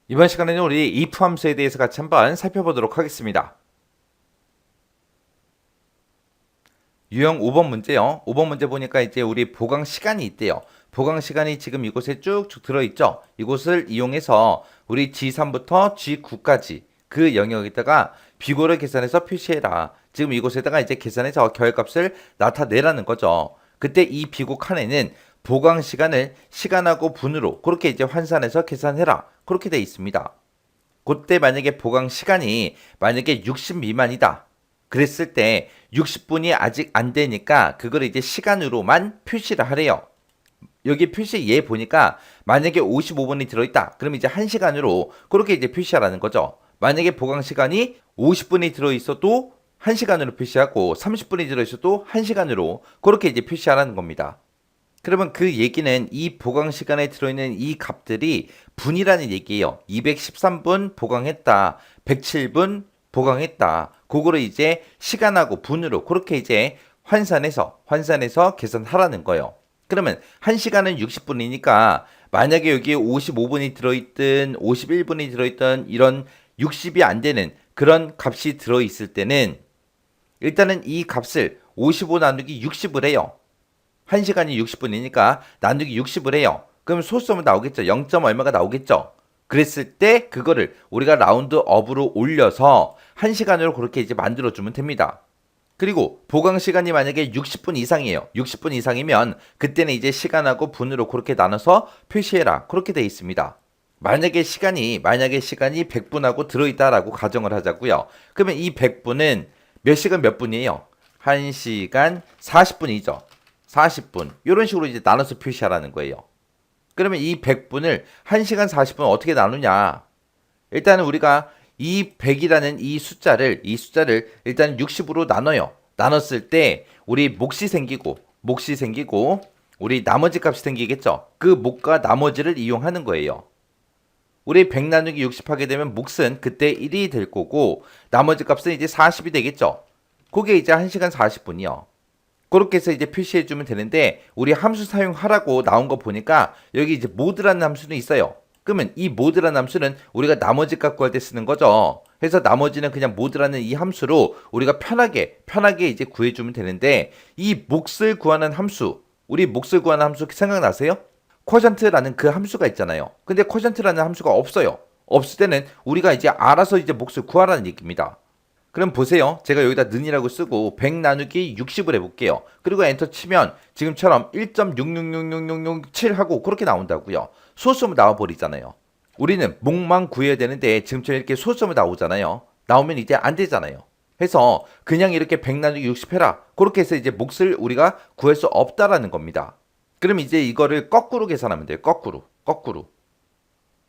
이번 시간에는 우리 if 함수에 대해서 같이 한번 살펴보도록 하겠습니다. 유형 5번 문제요. 5번 문제 보니까 이제 우리 보강 시간이 있대요. 보강 시간이 지금 이곳에 쭉쭉 들어있죠. 이곳을 이용해서 우리 G3부터 G9까지 그 영역에다가 비고를 계산해서 표시해라. 지금 이곳에다가 이제 계산해서 결값을 나타내라는 거죠. 그때 이 비고 칸에는 보강 시간을 시간하고 분으로 그렇게 이제 환산해서 계산해라. 그렇게 돼 있습니다. 그때 만약에 보강 시간이 만약에 60 미만이다. 그랬을 때 60분이 아직 안 되니까 그걸 이제 시간으로만 표시를 하래요. 여기 표시 얘 보니까 만약에 55분이 들어있다. 그럼 이제 1시간으로 그렇게 이제 표시하라는 거죠. 만약에 보강 시간이 50분이 들어있어도 1시간으로 표시하고 30분이 들어있어도 1시간으로 그렇게 이제 표시하라는 겁니다. 그러면 그 얘기는 이 보강 시간에 들어있는 이 값들이 분이라는 얘기예요. 213분 보강했다. 107분 보강했다. 그거를 이제 시간하고 분으로 그렇게 이제 환산해서 계산하라는 거예요. 그러면 1시간은 60분이니까 만약에 여기에 55분이 들어있든 51분이 들어있든 이런 60이 안 되는 그런 값이 들어있을 때는 일단은 이 값을 55 나누기 60을 해요. 1시간이 60분이니까 나누기 60을 해요. 그럼 소수점은 나오겠죠. 0. 얼마가 나오겠죠. 그랬을 때 그거를 우리가 라운드 업으로 올려서 1시간으로 그렇게 이제 만들어주면 됩니다. 그리고 보강 시간이 만약에 60분 이상이에요. 60분 이상이면 그때는 이제 시간하고 분으로 그렇게 나눠서 표시해라. 그렇게 돼 있습니다. 만약에 시간이 100분하고 들어있다라고 가정을 하자고요. 그러면 이 100분은 몇 시간 몇 분이에요? 1시간 40분이죠. 40분. 이런 식으로 이제 나눠서 표시하라는 거예요. 그러면 이 100분을 1시간 40분 어떻게 나누냐? 일단은 우리가 이 100이라는 이 숫자를 일단 60으로 나눠요. 나눴을 때 우리 몫이 생기고 우리 나머지 값이 생기겠죠. 그 몫과 나머지를 이용하는 거예요. 우리 100 나누기 60 하게 되면 몫은 그때 1이 될 거고 나머지 값은 이제 40이 되겠죠. 그게 이제 1시간 40분이요. 그렇게 해서 이제 표시해주면 되는데 우리 함수 사용하라고 나온 거 보니까 여기 이제 모드라는 함수는 있어요. 그러면 이 모드라는 함수는 우리가 나머지 값 구할 때 쓰는 거죠. 그래서 나머지는 그냥 모드라는 이 함수로 우리가 편하게 이제 구해주면 되는데 이 몫을 구하는 함수, 우리 몫을 구하는 함수 생각나세요? 쿼션트라는 그 함수가 있잖아요. 근데 쿼션트라는 함수가 없어요. 없을 때는 우리가 이제 알아서 이제 몫을 구하라는 얘기입니다. 그럼 보세요. 제가 여기다 는이라고 쓰고 100 나누기 60을 해볼게요. 그리고 엔터 치면 지금처럼 1.666667 하고 그렇게 나온다고요. 소수점을 나와버리잖아요. 우리는 몫만 구해야 되는데 지금처럼 이렇게 소수점을 나오잖아요. 나오면 이제 안 되잖아요. 해서 그냥 이렇게 100 나누기 60 해라. 그렇게 해서 이제 몫을 우리가 구할 수 없다라는 겁니다. 그럼 이제 이거를 거꾸로 계산하면 돼요. 거꾸로.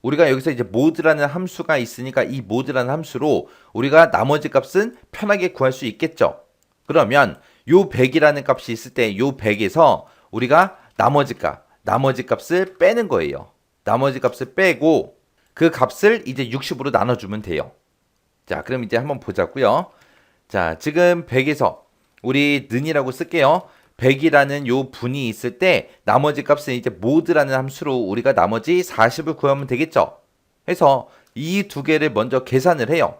우리가 여기서 이제 모드라는 함수가 있으니까 이 모드라는 함수로 우리가 나머지 값은 편하게 구할 수 있겠죠. 그러면 요 100이라는 값이 있을 때 요 100에서 우리가 나머지 값을 빼는 거예요. 나머지 값을 빼고 그 값을 이제 60으로 나눠주면 돼요. 자, 그럼 이제 한번 보자고요. 자, 지금 100에서 우리 는이라고 쓸게요. 100이라는 요 분이 있을 때 나머지 값은 이제 모드라는 함수로 우리가 나머지 40을 구하면 되겠죠. 해서 이 두 개를 먼저 계산을 해요.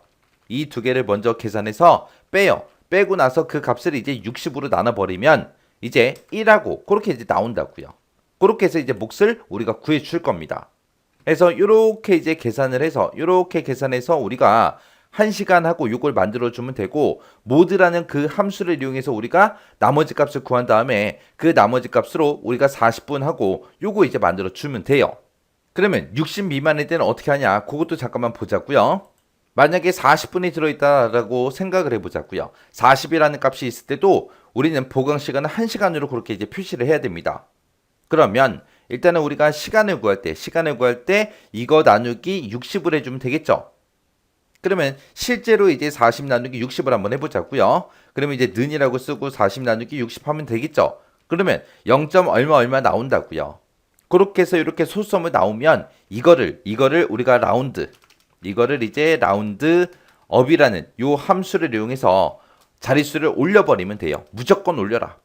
이 두 개를 먼저 계산해서 빼요. 빼고 나서 그 값을 이제 60으로 나눠버리면 이제 1하고 그렇게 이제 나온다고요. 그렇게 해서 이제 몫을 우리가 구해 줄 겁니다. 그래서 요렇게 이제 계산을 해서 요렇게 계산해서 우리가 1시간 하고 요걸 만들어 주면 되고 모드라는 그 함수를 이용해서 우리가 나머지 값을 구한 다음에 그 나머지 값으로 우리가 40분 하고 요거 이제 만들어 주면 돼요. 그러면 60 미만일 때는 어떻게 하냐? 그것도 잠깐만 보자고요. 만약에 40분이 들어있다라고 생각을 해보자고요. 40이라는 값이 있을 때도 우리는 보강 시간을 1시간으로 그렇게 이제 표시를 해야 됩니다. 그러면 일단은 우리가 시간을 구할 때 이거 나누기 60을 해주면 되겠죠. 그러면 실제로 이제 40 나누기 60을 한번 해보자고요. 그러면 이제 는이라고 쓰고 40 나누기 60 하면 되겠죠. 그러면 0. 얼마 나온다고요. 그렇게 해서 이렇게 소수점을 나오면 이거를 우리가 이거를 이제 라운드 업이라는 요 함수를 이용해서 자릿수를 올려버리면 돼요. 무조건 올려라.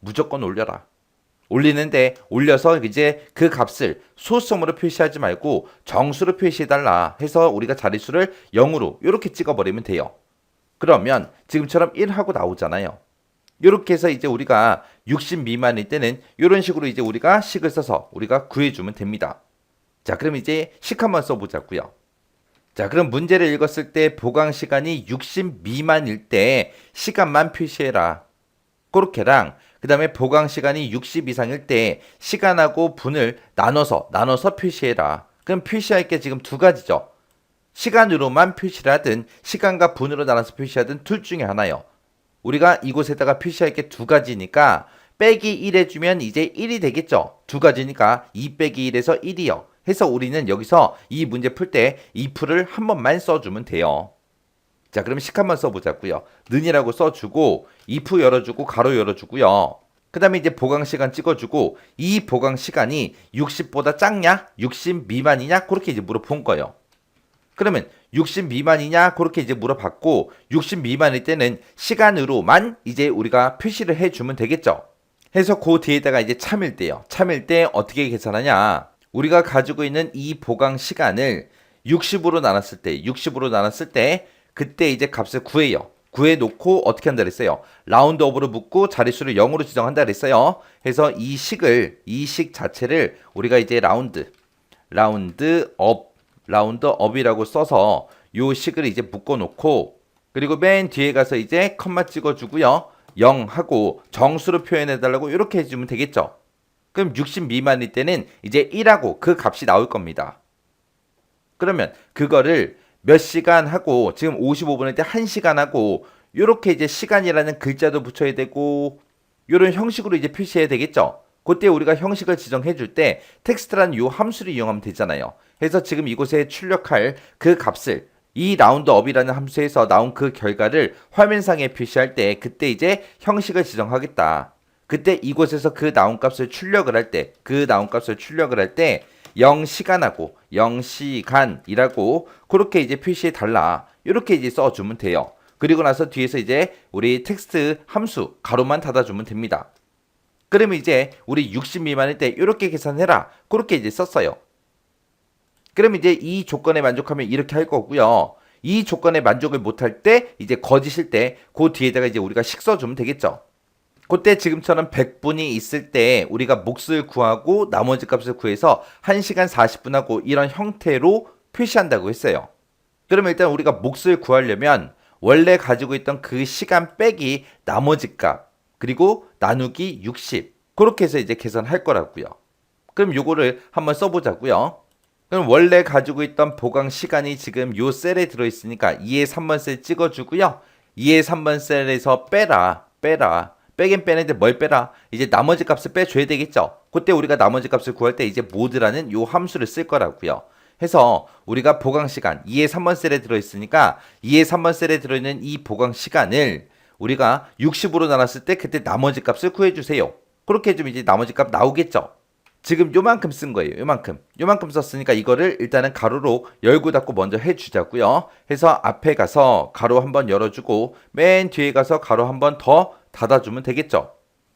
올리는데 올려서 이제 그 값을 소수점으로 표시하지 말고 정수로 표시해달라 해서 우리가 자릿수를 0으로 이렇게 찍어버리면 돼요. 그러면 지금처럼 1하고 나오잖아요. 이렇게 해서 이제 우리가 60 미만일 때는 이런 식으로 이제 우리가 식을 써서 우리가 구해주면 됩니다. 자, 그럼 이제 식 한번 써보자고요. 자, 그럼 문제를 읽었을 때 보강 시간이 60 미만일 때 시간만 표시해라. 그렇게랑 그 다음에 보강 시간이 60 이상일 때 시간하고 분을 나눠서 표시해라. 그럼 표시할 게 지금 두 가지죠. 시간으로만 표시를 하든 시간과 분으로 나눠서 표시하든 둘 중에 하나요. 우리가 이곳에다가 표시할 게 두 가지니까 빼기 1 해주면 이제 1이 되겠죠. 두 가지니까 2 빼기 1에서 1이요. 해서 우리는 여기서 이 문제 풀 때 if를 한 번만 써주면 돼요. 자, 그럼 식 한번 써보자고요. 는이라고 써주고 if 열어주고 가로 열어주고요. 그 다음에 이제 보강 시간 찍어주고 이 보강 시간이 60보다 작냐? 60 미만이냐? 그렇게 이제 물어본 거예요. 그러면 60 미만이냐? 그렇게 이제 물어봤고 60 미만일 때는 시간으로만 이제 우리가 표시를 해주면 되겠죠. 해서 그 뒤에다가 이제 참일 때요. 참일 때 어떻게 계산하냐? 우리가 가지고 있는 이 보강 시간을 60으로 나눴을 때 그때 이제 값을 구해요. 구해 놓고 어떻게 한다 그랬어요? 라운드 업으로 묶고 자릿수를 0으로 지정한다 그랬어요. 해서 이 식 자체를 우리가 이제 라운드 업이라고 써서 요 식을 이제 묶어 놓고 그리고 맨 뒤에 가서 이제 컴마 찍어 주고요. 0 하고 정수로 표현해 달라고 이렇게 해 주면 되겠죠. 그럼 60 미만일 때는 이제 1하고 그 값이 나올 겁니다. 그러면 그거를 몇 시간 하고 지금 55분일 때 1시간 하고 요렇게 이제 시간이라는 글자도 붙여야 되고 요런 형식으로 이제 표시해야 되겠죠. 그때 우리가 형식을 지정해 줄 때 텍스트라는 요 함수를 이용하면 되잖아요. 그래서 지금 이곳에 출력할 그 값을 이 라운드업이라는 함수에서 나온 그 결과를 화면상에 표시할 때 그때 이제 형식을 지정하겠다. 그때 이곳에서 그 나온 값을 출력을 할 때 0시간하고 0시간이라고 그렇게 이제 표시해 달라. 이렇게 이제 써주면 돼요. 그리고 나서 뒤에서 이제 우리 텍스트 함수 가로만 닫아주면 됩니다. 그러면 이제 우리 60 미만일 때 이렇게 계산해라. 그렇게 이제 썼어요. 그러면 이제 이 조건에 만족하면 이렇게 할 거고요. 이 조건에 만족을 못할 때 이제 거짓일 때 그 뒤에다가 이제 우리가 식 써주면 되겠죠. 그때 지금처럼 100분이 있을 때 우리가 몫을 구하고 나머지 값을 구해서 1시간 40분하고 이런 형태로 표시한다고 했어요. 그러면 일단 우리가 몫을 구하려면 원래 가지고 있던 그 시간 빼기 나머지 값 그리고 나누기 60 그렇게 해서 이제 계산할 거라고요. 그럼 요거를 한번 써보자고요. 그럼 원래 가지고 있던 보강 시간이 지금 요 셀에 들어있으니까 2의 3번 셀 찍어주고요. 2의 3번 셀에서 빼라. 빼긴 빼는데 뭘 빼라? 이제 나머지 값을 빼줘야 되겠죠. 그때 우리가 나머지 값을 구할 때 이제 모드라는 요 함수를 쓸 거라고요. 해서 우리가 보강 시간 2의 3번 셀에 들어있으니까 2의 3번 셀에 들어있는 이 보강 시간을 우리가 60으로 나눴을 때 그때 나머지 값을 구해주세요. 그렇게 해주면 이제 나머지 값 나오겠죠. 지금 요만큼 쓴 거예요. 요만큼 썼으니까 이거를 일단은 가로로 열고 닫고 먼저 해주자고요. 해서 앞에 가서 가로 한번 열어주고 맨 뒤에 가서 가로 한번 더 닫아주면 되겠죠.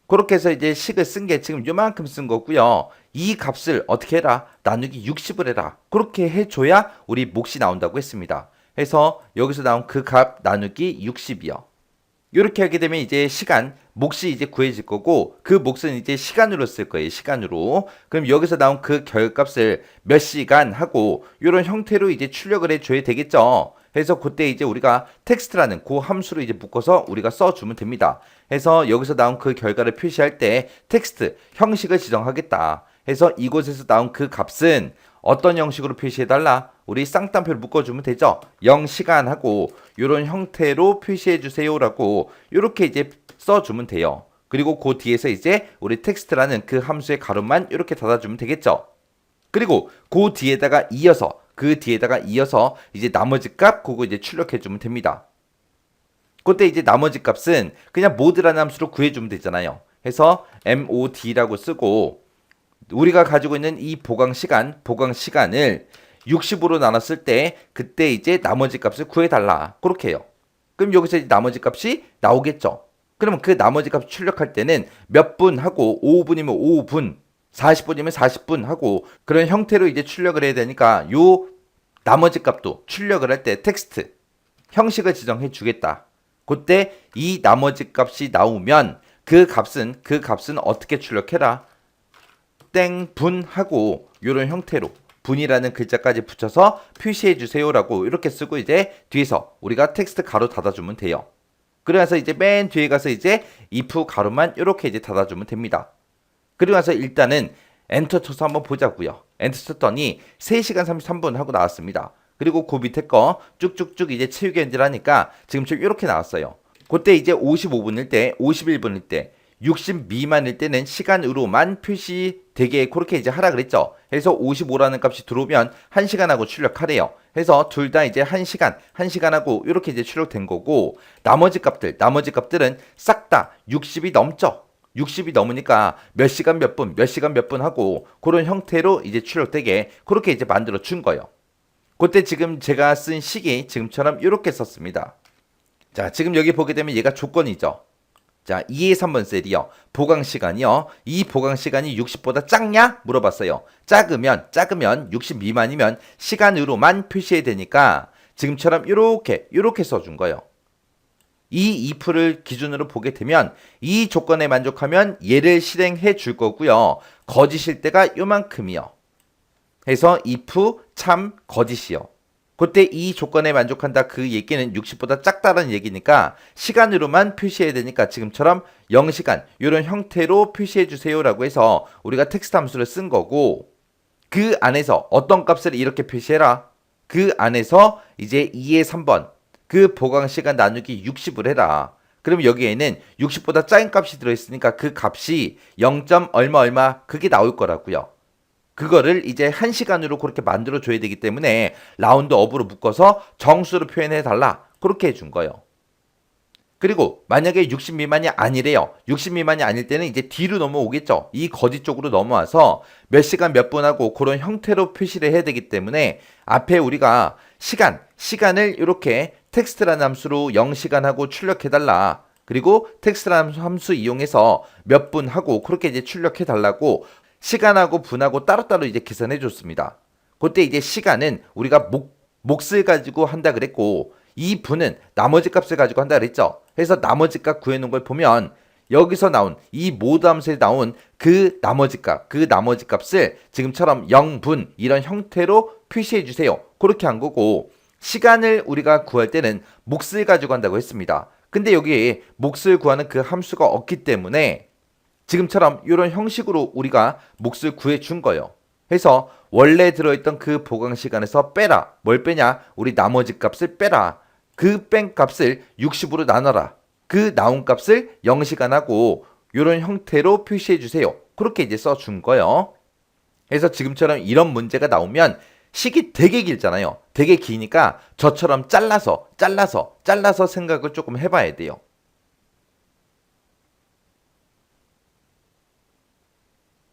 그렇게 해서 이제 식을 쓴 게 지금 요만큼 쓴 거고요. 이 값을 어떻게 해라? 나누기 60을 해라. 그렇게 해줘야 우리 몫이 나온다고 했습니다. 해서 여기서 나온 그 값 나누기 60이요. 이렇게 하게 되면 이제 시간, 몫이 이제 구해질 거고 그 몫은 이제 시간으로 쓸 거예요. 시간으로. 그럼 여기서 나온 그 결값을 몇 시간 하고 이런 형태로 이제 출력을 해줘야 되겠죠. 해서 그때 이제 우리가 텍스트라는 그 함수를 이제 묶어서 우리가 써주면 됩니다. 해서 여기서 나온 그 결과를 표시할 때 텍스트 형식을 지정하겠다. 해서 이곳에서 나온 그 값은 어떤 형식으로 표시해달라? 우리 쌍따옴표를 묶어주면 되죠. 0시간 하고 이런 형태로 표시해주세요라고 이렇게 이제 써주면 돼요. 그리고 그 뒤에서 이제 우리 텍스트라는 그 함수의 가로만 이렇게 닫아주면 되겠죠. 그리고 그 뒤에다가 이어서 이제 나머지 값 그거 이제 출력해주면 됩니다. 그때 이제 나머지 값은 그냥 모드라는 함수로 구해주면 되잖아요. 해서 mod라고 쓰고 우리가 가지고 있는 이 보강 시간을 60으로 나눴을 때 그때 이제 나머지 값을 구해달라. 그렇게 해요. 그럼 여기서 이제 나머지 값이 나오겠죠. 그러면 그 나머지 값 출력할 때는 몇 분 하고 5분이면 5분, 40분이면 40분 하고 그런 형태로 이제 출력을 해야 되니까 요 나머지 값도 출력을 할 때 텍스트 형식을 지정해 주겠다. 그때 이 나머지 값이 나오면 그 값은 어떻게 출력해라? 땡분 하고 요런 형태로 분이라는 글자까지 붙여서 표시해 주세요라고 이렇게 쓰고 이제 뒤에서 우리가 텍스트 가로 닫아주면 돼요. 그래서 이제 맨 뒤에 가서 이제 if 가로만 이렇게 이제 닫아주면 됩니다. 그리고 나서 일단은 엔터 쳐서 한번 보자고요. 엔터 쳤더니 3시간 33분 하고 나왔습니다. 그리고 그 밑에 거 쭉쭉쭉 이제 채우기 엔지하니까 지금처럼 이렇게 나왔어요. 그때 이제 55분일 때, 51분일 때, 60 미만일 때는 시간으로만 표시되게 그렇게 이제 하라 그랬죠. 그래서 55라는 값이 들어오면 1시간하고 출력하래요. 그래서 둘 다 이제 1시간하고 이렇게 이제 출력된 거고 나머지 값들은 싹 다 60이 넘죠. 60이 넘으니까 몇 시간 몇 분 하고 그런 형태로 이제 출력되게 그렇게 이제 만들어 준 거예요. 그때 지금 제가 쓴 식이 지금처럼 이렇게 썼습니다. 자, 지금 여기 보게 되면 얘가 조건이죠. 자, 2의 3번 셀이요. 보강 시간이요. 이 보강 시간이 60보다 작냐? 물어봤어요. 작으면 60 미만이면 시간으로만 표시해야 되니까 지금처럼 이렇게 써준 거예요. 이 if를 기준으로 보게 되면 이 조건에 만족하면 얘를 실행해 줄 거고요. 거짓일 때가 요만큼이요. 해서 if 참 거짓이요. 그때 이 조건에 만족한다 그 얘기는 60보다 작다는 얘기니까 시간으로만 표시해야 되니까 지금처럼 0시간 이런 형태로 표시해 주세요라고 해서 우리가 텍스트 함수를 쓴 거고 그 안에서 어떤 값을 이렇게 표시해라. 그 안에서 이제 2의 3번 그 보강 시간 나누기 60을 해라. 그럼 여기에는 60보다 작은 값이 들어있으니까 그 값이 0. 얼마 그게 나올 거라고요. 그거를 이제 1시간으로 그렇게 만들어 줘야 되기 때문에 라운드 업으로 묶어서 정수로 표현해 달라. 그렇게 해준 거예요. 그리고 만약에 60 미만이 아니래요. 60 미만이 아닐 때는 이제 뒤로 넘어오겠죠. 이 거짓 쪽으로 넘어와서 몇 시간 몇 분 하고 그런 형태로 표시를 해야 되기 때문에 앞에 우리가 시간을 이렇게 텍스트라는 함수로 0시간 하고 출력해 달라. 그리고 텍스트라는 함수 이용해서 몇 분 하고 그렇게 이제 출력해 달라고 시간하고 분하고 따로따로 이제 계산해 줬습니다. 그때 이제 시간은 우리가 몫을 가지고 한다 그랬고 이 분은 나머지 값을 가지고 한다 그랬죠. 그래서 나머지 값 구해놓은 걸 보면 여기서 나온 이 모드 함수에 나온 그 나머지 값을 지금처럼 0분 이런 형태로 표시해 주세요. 그렇게 한 거고 시간을 우리가 구할 때는 몫을 가지고 한다고 했습니다. 근데 여기에 몫을 구하는 그 함수가 없기 때문에 지금처럼 이런 형식으로 우리가 몫을 구해준 거예요. 그래서 원래 들어있던 그 보강 시간에서 빼라. 뭘 빼냐? 우리 나머지 값을 빼라. 그 뺀 값을 60으로 나눠라. 그 나온 값을 0시간하고 이런 형태로 표시해 주세요. 그렇게 이제 써준 거예요. 그래서 지금처럼 이런 문제가 나오면 식이 되게 길잖아요. 되게 기니까 저처럼 잘라서 생각을 조금 해봐야 돼요.